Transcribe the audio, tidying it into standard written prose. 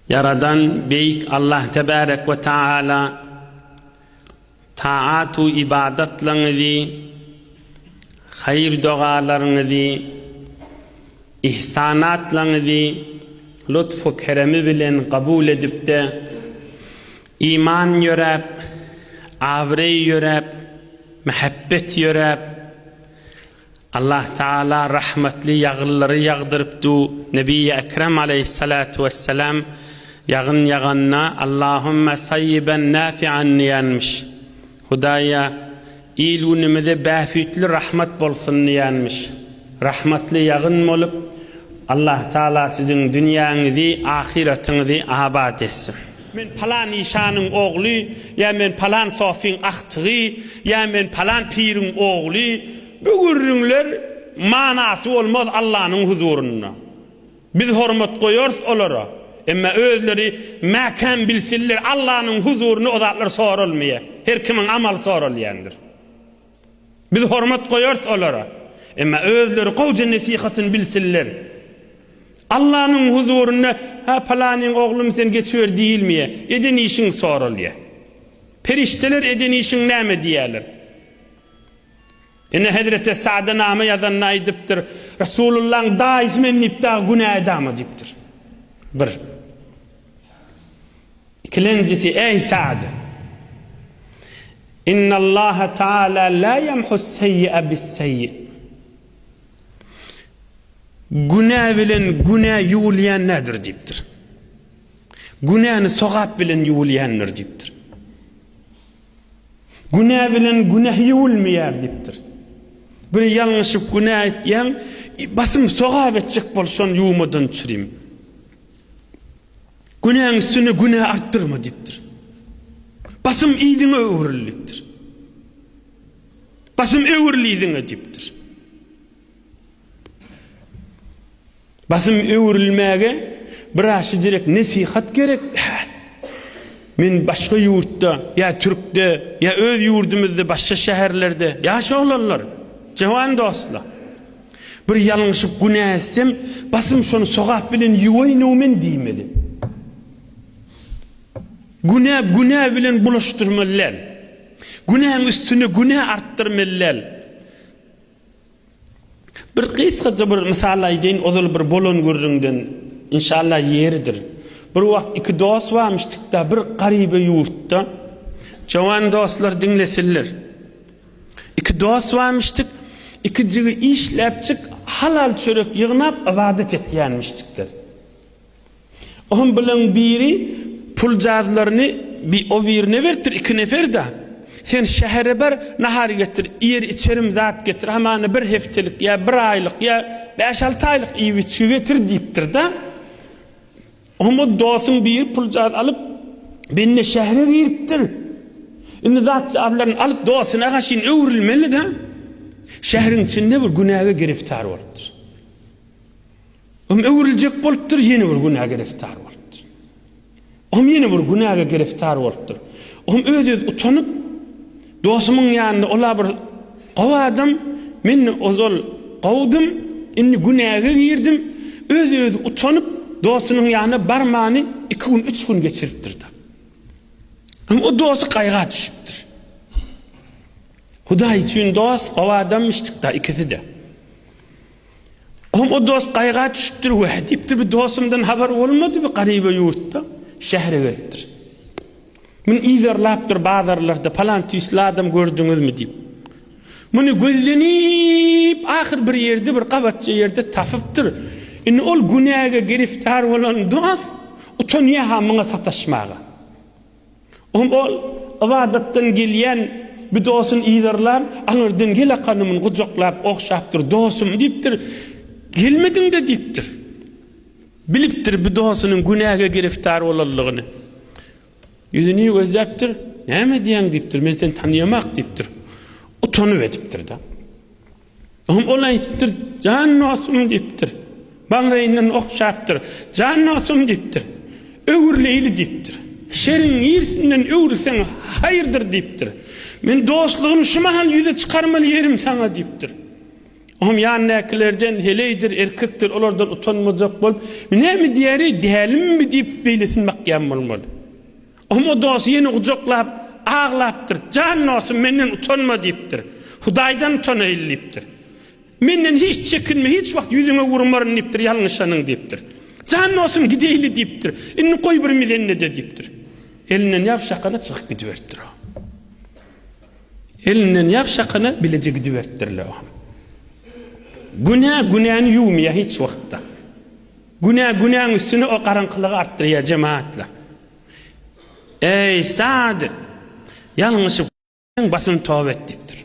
Yaradan beyik Allah tebarek ve taala taatu ibadatlarınızı, hayır dualarınızı, ihsanatlarınızı lütfu keremi bilen kabul edip de iman yörep, avre yörep, mehabbet yörep, Allah Teala rahmetli yağılları yağdırıptı. Nebi Ekrem aleyhissalatu vesselam yağın yağınna Allahümme sayyiben nafi'an niyanmış. Hudaya ilunimize bafitli rahmet bolsun niyanmış. Rahmetli yağın olup Allah Teala sizin dünyanızı, ahiretinizi abad etsin. Men palan işanın oğlu, ya men palan sofin ahtığı, ya men palan pirin oğlu, bu ürünler manası olmaz Allah'ın huzuruna. Biz hürmet koyuyoruz onlara. Ama özleri mekan bilsinler Allah'ın huzuruna o zatlar sorulmuyor. Her kimin amal sorulyandır. Biz hürmet koyuyoruz onlara. Ama özleri koca nasihatını bilsinler. Allah'ın huzuruna ha palanın oğlum sen geçiyor değil mi? Eden işin soruluyor. Perişteler eden işin ne mi diyorlar? Ene Hazreti Sa'da namı yazanına ediptir. Resulullah'ın da ismen nipta günah edamı diptir. Bir. İkincisi ey Sa'd. İnna Allah Teala la yemhus seyyi'e bis seyyi'. Günah bilen günah yuğulayan nedir diptir. Günahını sogap bilen yuğulayandır diptir. Günah bilen günah yuğulmayar diptir. Bir yanlışıp günah etyen basım sogap etcek bolşon yuğmadan çüreyim. Günahın üstüne günah arttırma diptir. Basım iyidine öğürlüktir. Basım öğürlüydine diptir. Basım öğürülmeye bir aşı direkt nesihat gerek. Men başka yurtta, ya Türk'te, ya öz yurdumuzda, başka şehirlerde yaşayanlar, cevan dostlar. Bir yanlışıp günah etsem, basım şonu sogap bilen yuvaynımen diymeli. Günah bilen bulaştırmalılar. Günahın üstüne günah arttırmalılar. Bir kıysaca bir misal aydeyin, o bir bolon görüründen inşallah yeridir. Bir vakt iki dost varmıştık da bir garibe yurtta. Cavan dostlar dinlesinler. İki dost varmıştık, ikiciği işlepçik halal çörek yığınap ibadet etyenmiştikler. Onun bilen biri pul cazlarını bir o birine vertir, iki nefer de. Sen şehre bir nahar getir, yer içerim zat getir, hemen bir heftelik ya bir aylık ya 5-6 aylık iyi bir getir deyiptir da. Ama dostun bir pulcağız alıp benimle şehre giriptir. Şimdi zat adlarını alıp dostuna kaşın öğrilmeli de şehrin içinde bir günaha giriftar oluptur. Ama öğrilecek boluptur, yeni bir günaha giriftar oluptur. Ama yeni bir günaha giriftar oluptur. Ama öyle utanıp dostumun yanında ola bir qavadım, men ozol qavdım, inni günaha girdim, öz utanıp dostunun yanına barmağını 2 gün 3 gün geçiriptir da. Ama o dostu qayğa düşüptir. Huday için dost qavadamıştık da ikisi de. Ama o dost qayğa düşüptir, deyiptir bir dostumdan haber olmadı bir garibe yurtta, şehre geliptir. Men izarlaptır bazarlarda falan tüysli adam gördünüz mü deyip. Bunu gözlenip ahir bir yerde bir qabatçı yerde tafıptır. İnni ol günaha giriftar olan dost utanıyor hamına sataşmağa. Ol ibadetten gelyen bir dostun izarlar anırdan gele kanımın kucaklap okşaptır dostum deyiptir. Gelmedin de deyiptir. Biliptir bir dostunun günaha giriftar olanlığını. Yüzünü gözleptir. Ne mi diyen deyiptir. Ben seni tanıyamak deyiptir. Utanıp ediptir da. Olay deyiptir. Can olsun deyiptir. Bangrayından okşaptır. Can olsun deyiptir. Öğürleyli deyiptir. Şerin yersinden öğürsen hayırdır deyiptir. Men dostluğum şu mahal yüze çıkarmalı yerim sana deyiptir. Oğlum yanındakilerden heleydir, erkektir, olardan utanmayacak bol. Ne mi diyeri, diyelim mi deyip beylesin makyam olmalı. Oğlum o dostu yeni kucaklap, ağlaptır. Can olsun menden utanma deyiptir. Hudaydan utanayılliptir. Menden hiç çekinme, hiç vakt yüzüme vurmarın deyiptir, yanlışanın deyiptir. Can olsun gideyli deyiptir. İnni koy bir milenine de deyiptir. Elinden yap şakana çıkıp gidivertir o. Elinden yap şakana bilece gidivertir o. Günahını yumiya hiç vakta. Günahın üstüne o karanlığı arttırıyor cemaatla. Ey Sa'd, yanlışı basın tövbe ettiktir.